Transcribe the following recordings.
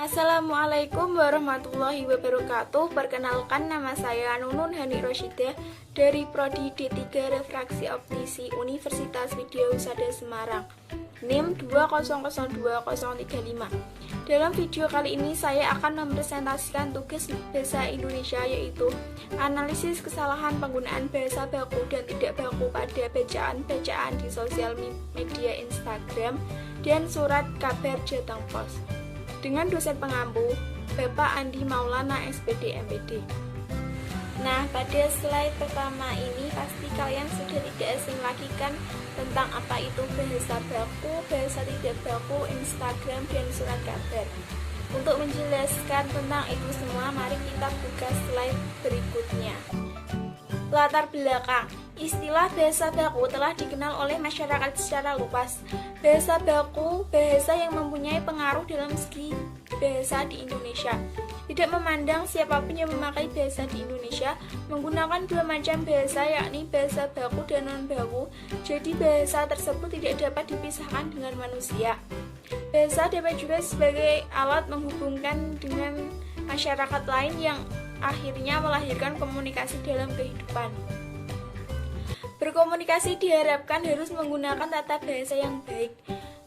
Assalamualaikum warahmatullahi wabarakatuh. Perkenalkan, nama saya Nunun Hani Roshidah dari Prodi D3 Refraksi Optisi Universitas Widya Husada Semarang, NIM 2002035. Dalam video kali ini saya akan mempresentasikan tugas bahasa Indonesia, yaitu analisis kesalahan penggunaan bahasa baku dan tidak baku pada bacaan-bacaan di sosial media Instagram dan surat kabar Jateng Pos, dengan dosen pengampu Bapak Andi Maulana SPD MPD. Nah, pada slide pertama ini pasti kalian sudah tidak asing lagi kan tentang apa itu bahasa baku, bahasa tidak baku, Instagram, dan surat kabar. Untuk menjelaskan tentang itu semua, mari kita buka slide berikutnya. Latar belakang. Istilah bahasa baku telah dikenal oleh masyarakat secara luas. Bahasa baku, bahasa yang mempunyai pengaruh dalam segi bahasa di Indonesia. Tidak memandang siapapun yang memakai bahasa di Indonesia, menggunakan dua macam bahasa, yakni bahasa baku dan non-baku. Jadi bahasa tersebut tidak dapat dipisahkan dengan manusia. Bahasa dapat juga sebagai alat menghubungkan dengan masyarakat lain yang akhirnya melahirkan komunikasi dalam kehidupan. Berkomunikasi diharapkan harus menggunakan tata bahasa yang baik.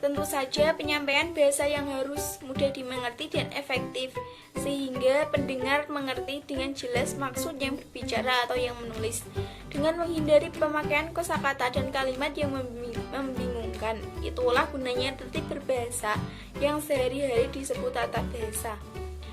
Tentu saja penyampaian bahasa yang harus mudah dimengerti dan efektif, sehingga pendengar mengerti dengan jelas maksud yang berbicara atau yang menulis, dengan menghindari pemakaian kosakata dan kalimat yang membingungkan. Itulah gunanya tertib berbahasa yang sehari-hari disebut tata bahasa.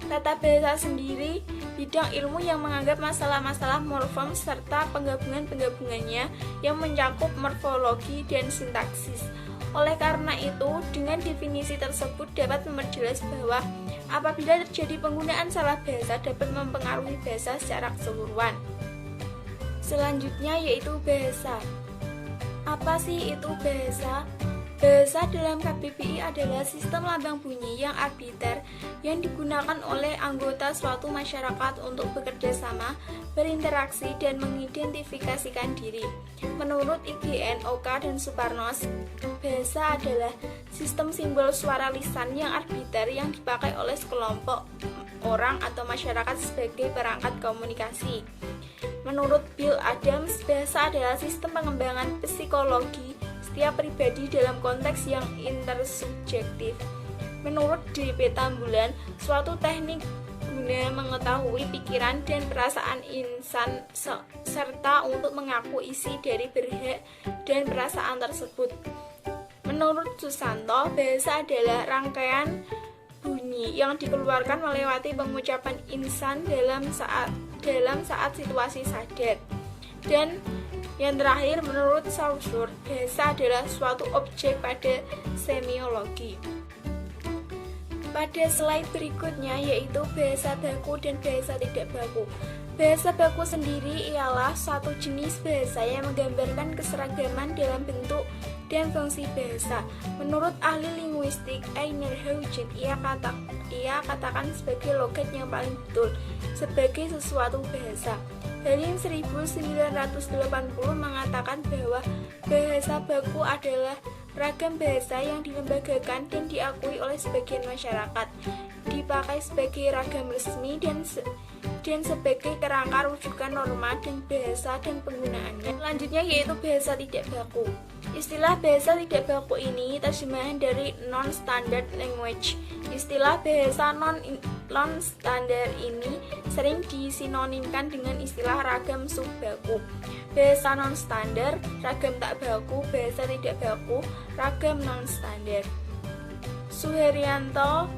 Tata bahasa sendiri bidang ilmu yang menganggap masalah-masalah morfem serta penggabungan-penggabungannya yang mencakup morfologi dan sintaksis. Oleh karena itu, dengan definisi tersebut dapat memperjelas bahwa apabila terjadi penggunaan salah bahasa dapat mempengaruhi bahasa secara keseluruhan. Selanjutnya yaitu bahasa. Apa sih itu bahasa? Bahasa dalam KBBI adalah sistem lambang bunyi yang arbiter yang digunakan oleh anggota suatu masyarakat untuk bekerja sama, berinteraksi, dan mengidentifikasikan diri. Menurut IGN, Oka, dan Suparnos, bahasa adalah sistem simbol suara lisan yang arbiter yang dipakai oleh sekelompok orang atau masyarakat sebagai perangkat komunikasi. Menurut Bill Adams, bahasa adalah sistem pengembangan psikologi setiap pribadi dalam konteks yang intersubjektif. Menurut D.P. Tambulan, suatu teknik guna mengetahui pikiran dan perasaan insan serta untuk mengaku isi dari berhak dan perasaan tersebut. Menurut Susanto, bahasa adalah rangkaian bunyi yang dikeluarkan melewati pengucapan insan dalam saat situasi sadar. Dan yang terakhir, menurut Saussure, bahasa adalah suatu objek pada semiologi. Pada slide berikutnya yaitu bahasa baku dan bahasa tidak baku. Bahasa baku sendiri ialah suatu jenis bahasa yang menggambarkan keseragaman dalam bentuk dan fungsi bahasa. Menurut ahli linguistik Einar Haugen, ia katakan sebagai logat yang paling betul sebagai sesuatu bahasa. Halim 1980 mengatakan bahwa bahasa baku adalah ragam bahasa yang dilembagakan dan diakui oleh sebagian masyarakat, dipakai sebagai ragam resmi dan sebagai kerangka rujukan norma dan bahasa dan penggunaannya. Selanjutnya yaitu bahasa tidak baku. Istilah bahasa tidak baku ini terjemahan dari non-standard language. Istilah bahasa non-standard ini sering disinonimkan dengan istilah ragam subbaku. Bahasa non-standard, ragam tak baku, bahasa tidak baku, ragam non-standard. Suharyanto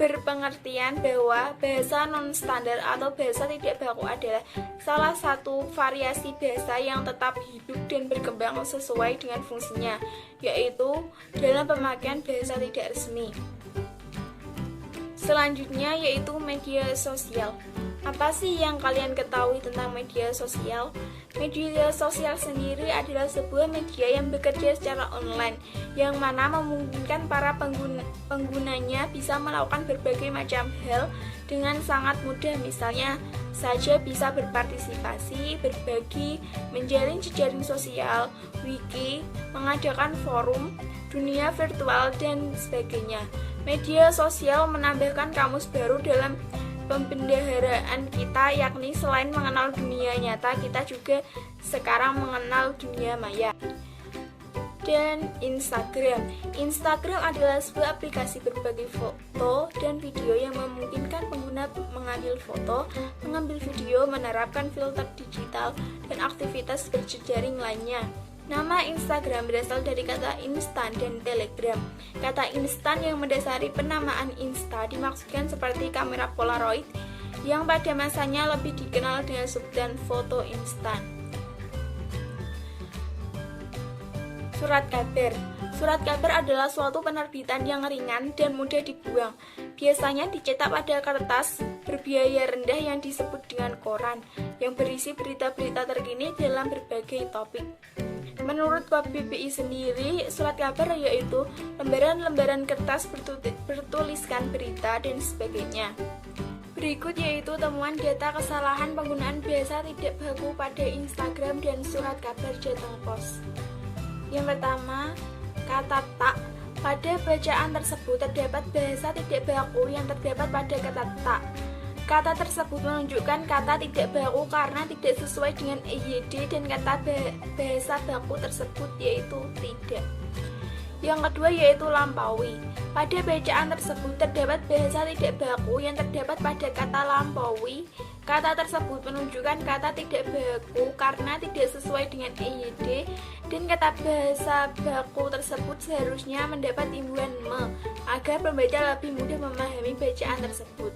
berpengertian bahwa bahasa non-standar atau bahasa tidak baku adalah salah satu variasi bahasa yang tetap hidup dan berkembang sesuai dengan fungsinya, yaitu dalam pemakaian bahasa tidak resmi. Selanjutnya yaitu media sosial. Apa sih yang kalian ketahui tentang media sosial? Media sosial sendiri adalah sebuah media yang bekerja secara online, yang mana memungkinkan para penggunanya bisa melakukan berbagai macam hal dengan sangat mudah. Misalnya saja bisa berpartisipasi, berbagi, menjalin jejaring sosial, wiki, mengadakan forum, dunia virtual, dan sebagainya. Media sosial menambahkan kamus baru dalam pembendaharaan kita, yakni selain mengenal dunia nyata, kita juga sekarang mengenal dunia maya. Dan Instagram adalah sebuah aplikasi berbagi foto dan video yang memungkinkan pengguna mengambil foto, mengambil video, menerapkan filter digital, dan aktivitas berjejaring lainnya. Nama Instagram berasal dari kata instan dan telegram. Kata instan yang mendasari penamaan Insta dimaksudkan seperti kamera Polaroid yang pada masanya lebih dikenal dengan sebutan foto instan. Surat kabar. Surat kabar adalah suatu penerbitan yang ringan dan mudah dibuang. Biasanya dicetak pada kertas berbiaya rendah yang disebut dengan koran, yang berisi berita-berita terkini dalam berbagai topik. Menurut KBBI sendiri, surat kabar yaitu lembaran-lembaran kertas bertuliskan berita dan sebagainya. Berikut yaitu temuan data kesalahan penggunaan bahasa tidak baku pada Instagram dan surat kabar Jateng Pos. Yang pertama, kata tak. Pada bacaan tersebut terdapat bahasa tidak baku yang terdapat pada kata tak. Kata tersebut menunjukkan kata tidak baku karena tidak sesuai dengan EYD dan kata bahasa baku tersebut yaitu tidak. Yang kedua yaitu lampaui. Pada bacaan tersebut terdapat bahasa tidak baku yang terdapat pada kata lampaui. Kata tersebut menunjukkan kata tidak baku karena tidak sesuai dengan EYD dan kata bahasa baku tersebut seharusnya mendapat imbuhan me agar pembaca lebih mudah memahami bacaan tersebut.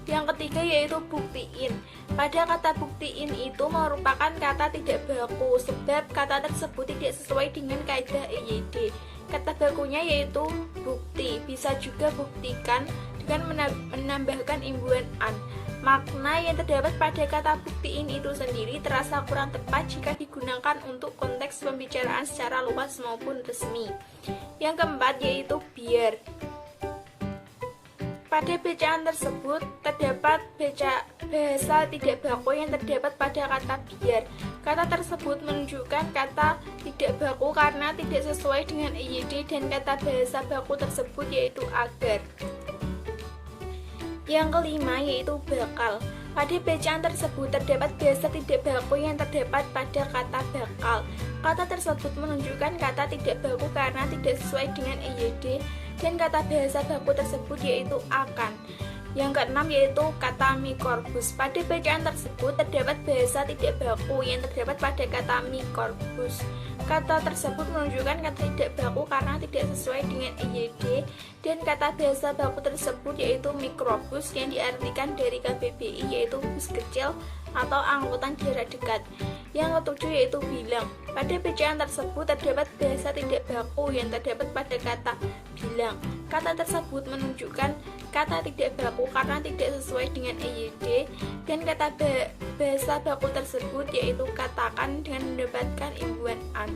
Yang ketiga yaitu buktiin. Pada kata buktiin itu merupakan kata tidak baku sebab kata tersebut tidak sesuai dengan kaidah EYD. Kata bakunya yaitu bukti, bisa juga buktikan dengan menambahkan imbuhan an. Makna yang terdapat pada kata buktiin itu sendiri terasa kurang tepat jika digunakan untuk konteks pembicaraan secara luas maupun resmi. Yang keempat yaitu biar. Pada bacaan tersebut terdapat bahasa tidak baku yang terdapat pada kata biar. Kata tersebut menunjukkan kata tidak baku karena tidak sesuai dengan EYD dan kata bahasa baku tersebut yaitu agar. Yang kelima yaitu bakal. Pada bacaan tersebut terdapat bahasa tidak baku yang terdapat pada kata bakal. Kata tersebut menunjukkan kata tidak baku karena tidak sesuai dengan EYD dan kata bahasa baku tersebut yaitu akan. Yang keenam yaitu kata mikorbus. Pada bacaan tersebut terdapat bahasa tidak baku yang terdapat pada kata mikorbus. Kata tersebut menunjukkan kata tidak baku karena tidak sesuai dengan EYD dan kata bahasa baku tersebut yaitu mikrobus yang diartikan dari KBBI yaitu bus kecil atau angkutan jarak dekat. Yang ketujuh yaitu bilang. Pada bacaan tersebut terdapat bahasa tidak baku yang terdapat pada kata bilang. Kata tersebut menunjukkan kata tidak baku karena tidak sesuai dengan EYD dan kata bahasa baku tersebut yaitu katakan dengan mendapatkan imbuhan an.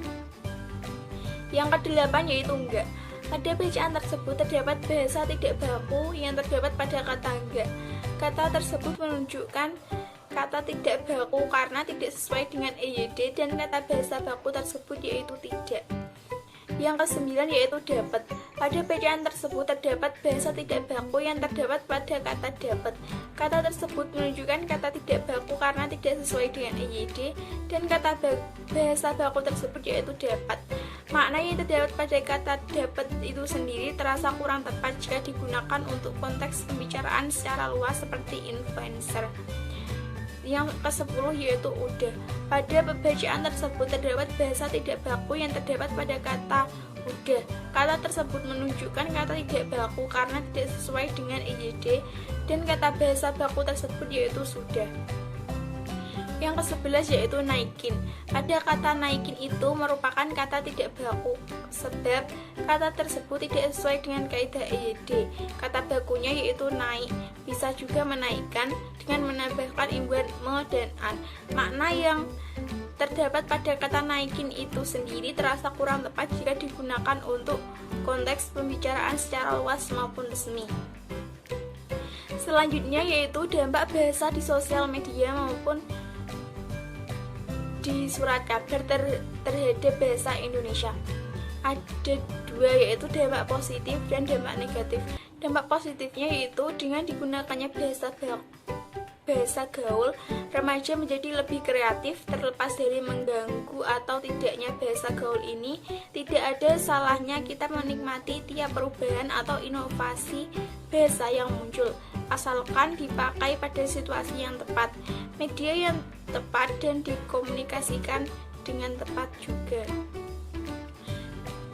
Yang kedelapan yaitu enggak. Pada bacaan tersebut terdapat bahasa tidak baku yang terdapat pada kata enggak. Kata tersebut menunjukkan kata tidak baku karena tidak sesuai dengan EYD dan kata bahasa baku tersebut yaitu tidak. Yang kesembilan yaitu dapat. Pada bacaan tersebut terdapat bahasa tidak baku yang terdapat pada kata dapat. Kata tersebut menunjukkan kata tidak baku karena tidak sesuai dengan EYD dan kata bahasa baku tersebut yaitu dapat. Makna yang terdapat pada kata dapat itu sendiri terasa kurang tepat jika digunakan untuk konteks pembicaraan secara luas seperti influencer. Yang ke-10 yaitu udah. Pada pembacaan tersebut terdapat bahasa tidak baku yang terdapat pada kata udah. Kata tersebut menunjukkan kata tidak baku karena tidak sesuai dengan EYD dan kata bahasa baku tersebut yaitu sudah. Yang ke-11 yaitu naikin. Pada kata naikin itu merupakan kata tidak baku sebab kata tersebut tidak sesuai dengan kaidah EYD. Kata bakunya yaitu naik, bisa juga menaikkan dengan menambahkan imbuhan me dan an. Makna yang terdapat pada kata naikin itu sendiri terasa kurang tepat jika digunakan untuk konteks pembicaraan secara luas maupun resmi. Selanjutnya yaitu dampak bahasa di sosial media maupun di surat kabar terhadap bahasa Indonesia. ada dua, yaitu dampak positif dan dampak negatif. Dampak positifnya yaitu dengan digunakannya bahasa gaul, remaja menjadi lebih kreatif. Terlepas dari mengganggu atau tidaknya bahasa gaul ini, tidak ada salahnya kita menikmati tiap perubahan atau inovasi bahasa yang muncul, asalkan dipakai pada situasi yang tepat, media yang tepat, dan dikomunikasikan dengan tepat juga.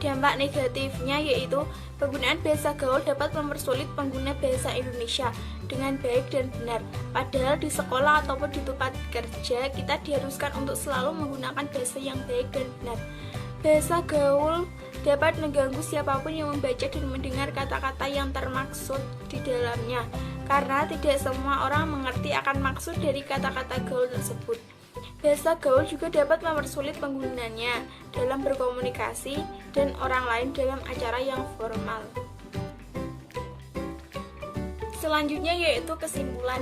Dampak negatifnya yaitu penggunaan bahasa gaul dapat mempersulit pengguna bahasa Indonesia dengan baik dan benar. Padahal di sekolah ataupun di tempat kerja kita diharuskan untuk selalu menggunakan bahasa yang baik dan benar. Bahasa gaul dapat mengganggu siapapun yang membaca dan mendengar kata-kata yang termaksud di dalamnya, karena tidak semua orang mengerti akan maksud dari kata-kata gaul tersebut. Bahasa gaul juga dapat mempersulit penggunanya dalam berkomunikasi dan orang lain dalam acara yang formal. Selanjutnya yaitu kesimpulan.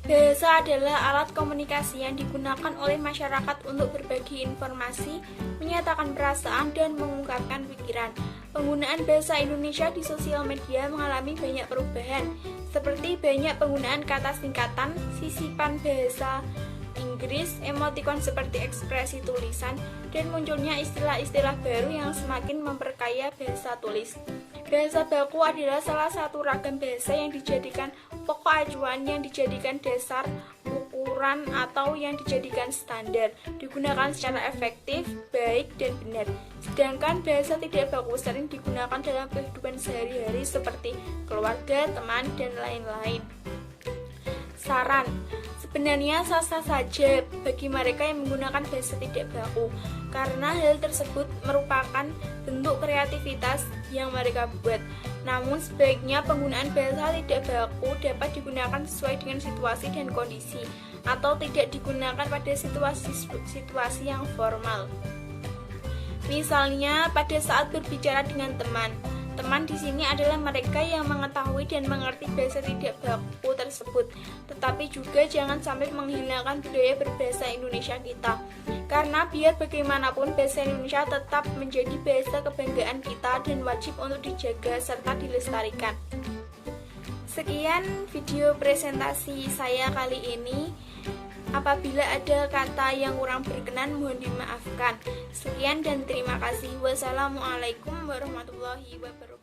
Bahasa adalah alat komunikasi yang digunakan oleh masyarakat untuk berbagi informasi, menyatakan perasaan, dan mengungkapkan pikiran. Penggunaan bahasa Indonesia di sosial media mengalami banyak perubahan, seperti banyak penggunaan kata singkatan, sisipan bahasa Inggris, emotikon seperti ekspresi tulisan, dan munculnya istilah-istilah baru yang semakin memperkaya bahasa tulis. Bahasa baku adalah salah satu ragam bahasa yang dijadikan pokok acuan, yang dijadikan dasar ukuran, atau yang dijadikan standar, digunakan secara efektif, baik, dan benar. Sedangkan bahasa tidak baku sering digunakan dalam kehidupan sehari-hari seperti keluarga, teman, dan lain-lain. Saran: sebenarnya sah-sah saja bagi mereka yang menggunakan bahasa tidak baku, karena hal tersebut merupakan bentuk kreativitas yang mereka buat. Namun sebaiknya penggunaan bahasa tidak baku dapat digunakan sesuai dengan situasi dan kondisi, atau tidak digunakan pada situasi yang formal. Misalnya pada saat berbicara dengan teman. Teman di sini adalah mereka yang mengetahui dan mengerti bahasa tidak baku tersebut. Tetapi juga jangan sampai menghilangkan budaya berbahasa Indonesia kita. Karena biar bagaimanapun bahasa Indonesia tetap menjadi bahasa kebanggaan kita dan wajib untuk dijaga serta dilestarikan. Sekian video presentasi saya kali ini. Apabila ada kata yang kurang berkenan, mohon dimaafkan. Sekian dan terima kasih. Wassalamualaikum warahmatullahi wabarakatuh.